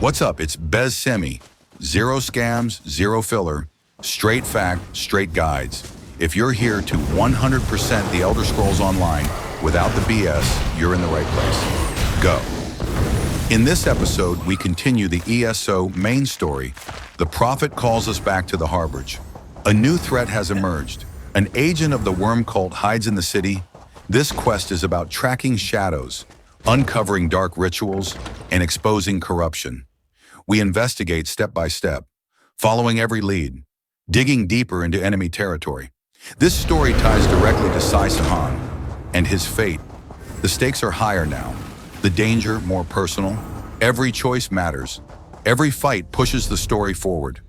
What's up? It's BezScemy. Zero scams, zero filler, straight fact, straight guides. If you're here to 100% the Elder Scrolls Online without the BS, you're in the right place. Go. In this episode, we continue the ESO main story. The Prophet calls us back to the Harborage. A new threat has emerged. An agent of the worm cult hides in the city. This quest is about tracking shadows, uncovering dark rituals, and exposing corruption. We investigate step by step, following every lead, digging deeper into enemy territory. This story ties directly to Sai Sahan and his fate. The stakes are higher now, the danger more personal. Every choice matters. Every fight pushes the story forward.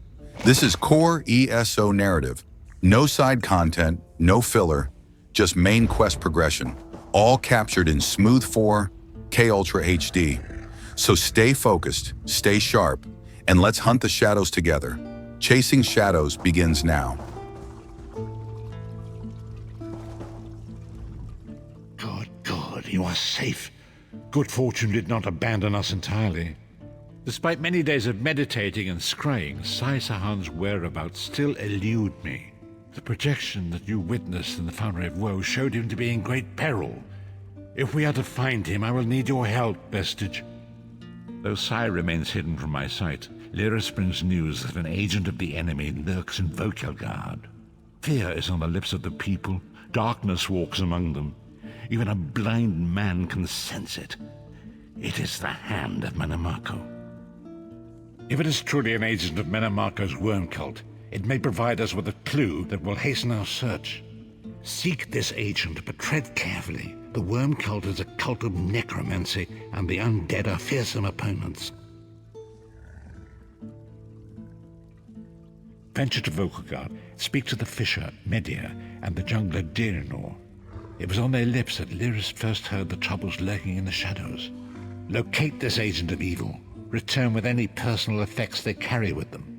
This is core ESO narrative. No side content, no filler, just main quest progression, all captured in smooth 4K Ultra HD. So stay focused, stay sharp, and let's hunt the shadows together. Chasing Shadows begins now. Good, you are safe. Good fortune did not abandon us entirely. Despite many days of meditating and scrying, Sai Sahan's whereabouts still elude me. The projection that you witnessed in the Fountain of Woe showed him to be in great peril. If we are to find him, I will need your help, Vestige. Though Sai remains hidden from my sight, Lyris brings news that an agent of the enemy lurks in Vokelgard. Fear is on the lips of the people, darkness walks among them. Even a blind man can sense it. It is the hand of Menamarco. If it is truly an agent of Menamarco's worm cult, it may provide us with a clue that will hasten our search. Seek this agent, but tread carefully. The worm cult is a cult of necromancy, and the undead are fearsome opponents. Venture to Vokelgard, speak to the fisher, Media, and the jungler Dirinor. It was on their lips that Lyris first heard the troubles lurking in the shadows. Locate this agent of evil. Return with any personal effects they carry with them.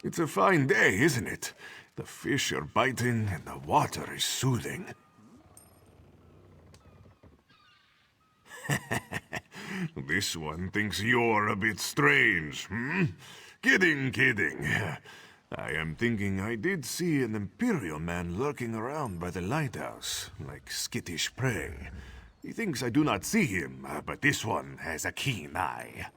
It's a fine day, isn't it? The fish are biting and the water is soothing. This one thinks you're a bit strange, hmm? Kidding. I am thinking I did see an Imperial man lurking around by the lighthouse, like skittish prey. He thinks I do not see him, but this one has a keen eye.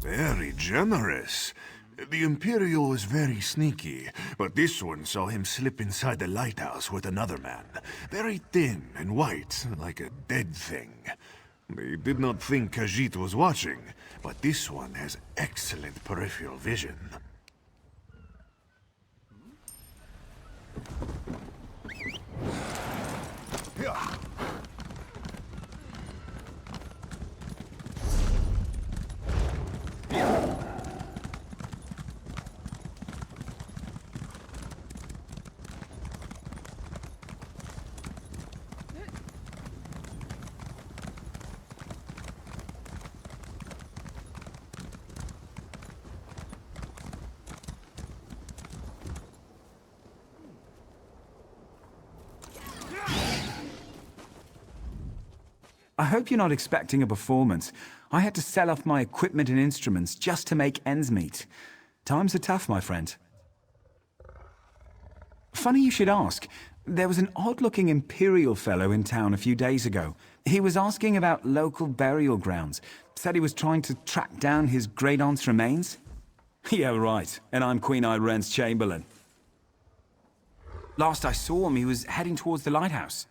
Very generous. The Imperial is very sneaky, but this one saw him slip inside the lighthouse with another man. Very thin and white, like a dead thing. They did not think Khajiit was watching, but this one has excellent peripheral vision. I hope you're not expecting a performance. I had to sell off my equipment and instruments just to make ends meet. Times are tough, my friend. Funny you should ask. There was an odd-looking Imperial fellow in town a few days ago. He was asking about local burial grounds. Said he was trying to track down his great-aunt's remains. Yeah, right. And I'm Queen Irene's Chamberlain. Last I saw him, he was heading towards the lighthouse.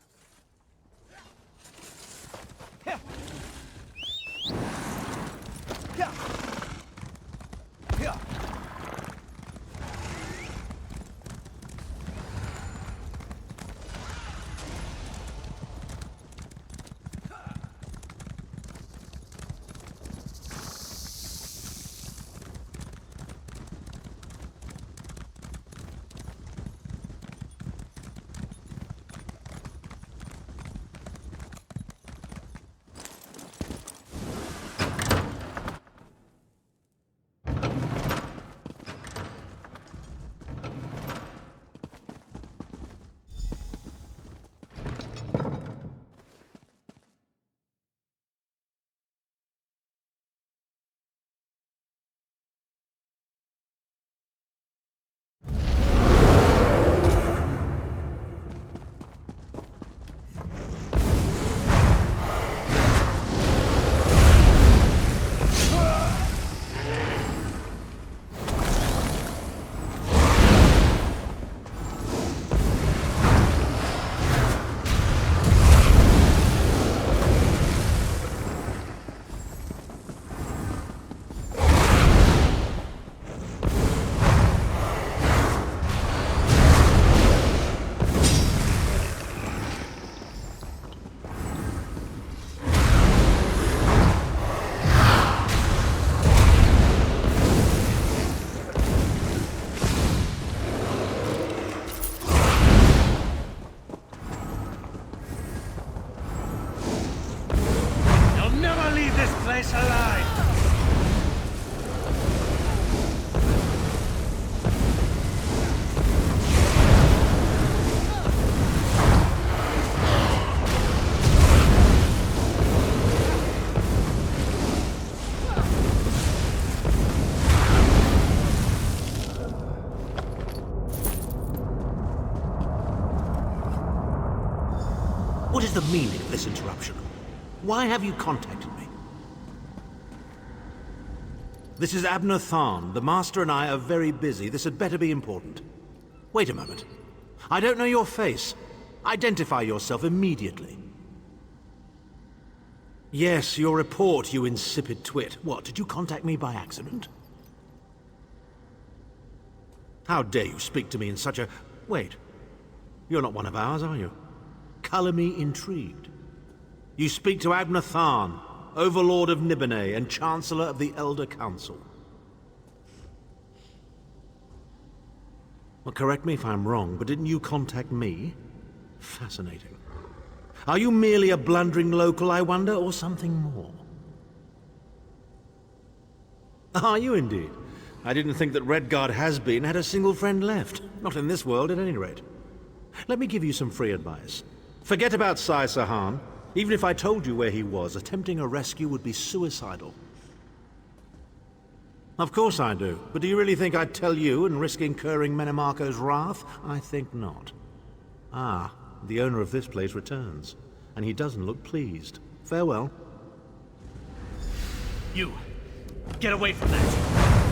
What is the meaning of this interruption? Why have you contacted me? This is Abner Tharn. The Master and I are very busy. This had better be important. Wait a moment. I don't know your face. Identify yourself immediately. Yes, your report, you insipid twit. What, did you contact me by accident? How dare you speak to me in such a... Wait. You're not one of ours, are you? Colour me intrigued. You speak to Abner Tharn, Overlord of Nibene and Chancellor of the Elder Council. Well, correct me if I'm wrong, but didn't you contact me? Fascinating. Are you merely a blundering local, I wonder, or something more? Are you indeed? I didn't think that Redguard has-been had a single friend left. Not in this world, at any rate. Let me give you some free advice. Forget about Sai Sahan. Even if I told you where he was, attempting a rescue would be suicidal. Of course I do. But do you really think I'd tell you and risk incurring Menemarco's wrath? I think not. Ah, the owner of this place returns. And he doesn't look pleased. Farewell. You! Get away from that!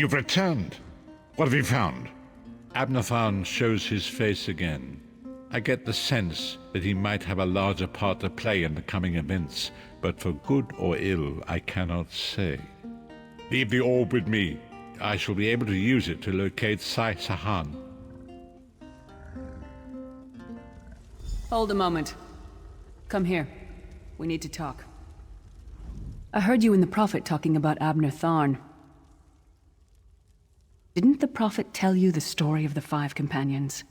You've returned. What have you found? Abnathan shows his face again. I get the sense that he might have a larger part to play in the coming events, but for good or ill, I cannot say. Leave the orb with me. I shall be able to use it to locate Sai Sahan. Hold a moment. Come here. We need to talk. I heard you and the Prophet talking about Abner Tharn. Didn't the Prophet tell you the story of the 5 companions?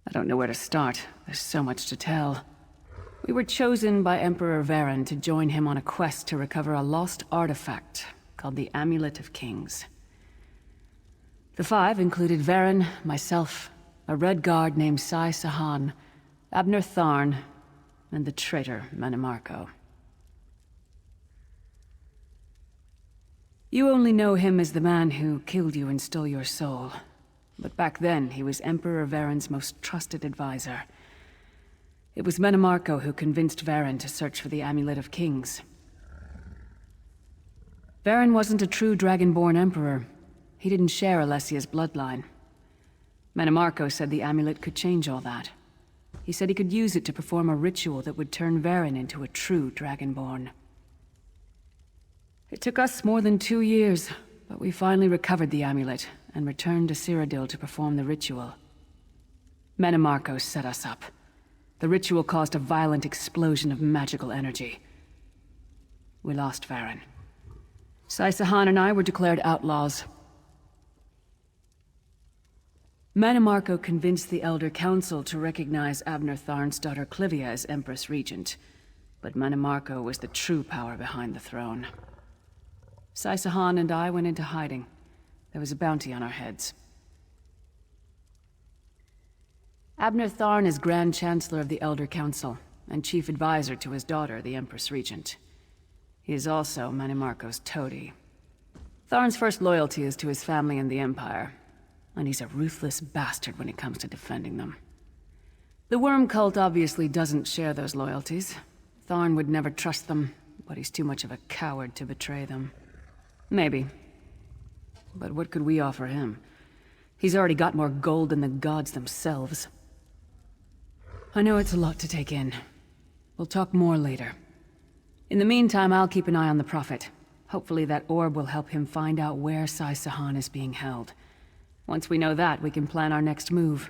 I don't know where to start. There's so much to tell. We were chosen by Emperor Varen to join him on a quest to recover a lost artifact called the Amulet of Kings. The 5 included Varen, myself, a Red Guard named Sai Sahan, Abner Tharn, and the traitor Manimarco. You only know him as the man who killed you and stole your soul. But back then, he was Emperor Varen's most trusted advisor. It was Manimarco who convinced Varen to search for the Amulet of Kings. Varen wasn't a true Dragonborn Emperor. He didn't share Alessia's bloodline. Manimarco said the amulet could change all that. He said he could use it to perform a ritual that would turn Varen into a true Dragonborn. It took us more than 2 years, but we finally recovered the amulet and returned to Cyrodiil to perform the ritual. Manimarco set us up. The ritual caused a violent explosion of magical energy. We lost Varen. Sai Sahan and I were declared outlaws. Manimarco convinced the Elder Council to recognize Abner Tharn's daughter Clivia as Empress Regent, but Manimarco was the true power behind the throne. Sai Sahan and I went into hiding. There was a bounty on our heads. Abner Tharn is Grand Chancellor of the Elder Council, and Chief Advisor to his daughter, the Empress Regent. He is also Manimarco's toady. Tharn's first loyalty is to his family and the Empire, and he's a ruthless bastard when it comes to defending them. The Worm Cult obviously doesn't share those loyalties. Tharn would never trust them, but he's too much of a coward to betray them. Maybe. But what could we offer him? He's already got more gold than the gods themselves. I know it's a lot to take in. We'll talk more later. In the meantime, I'll keep an eye on the Prophet. Hopefully that orb will help him find out where Sai Sahan is being held. Once we know that, we can plan our next move.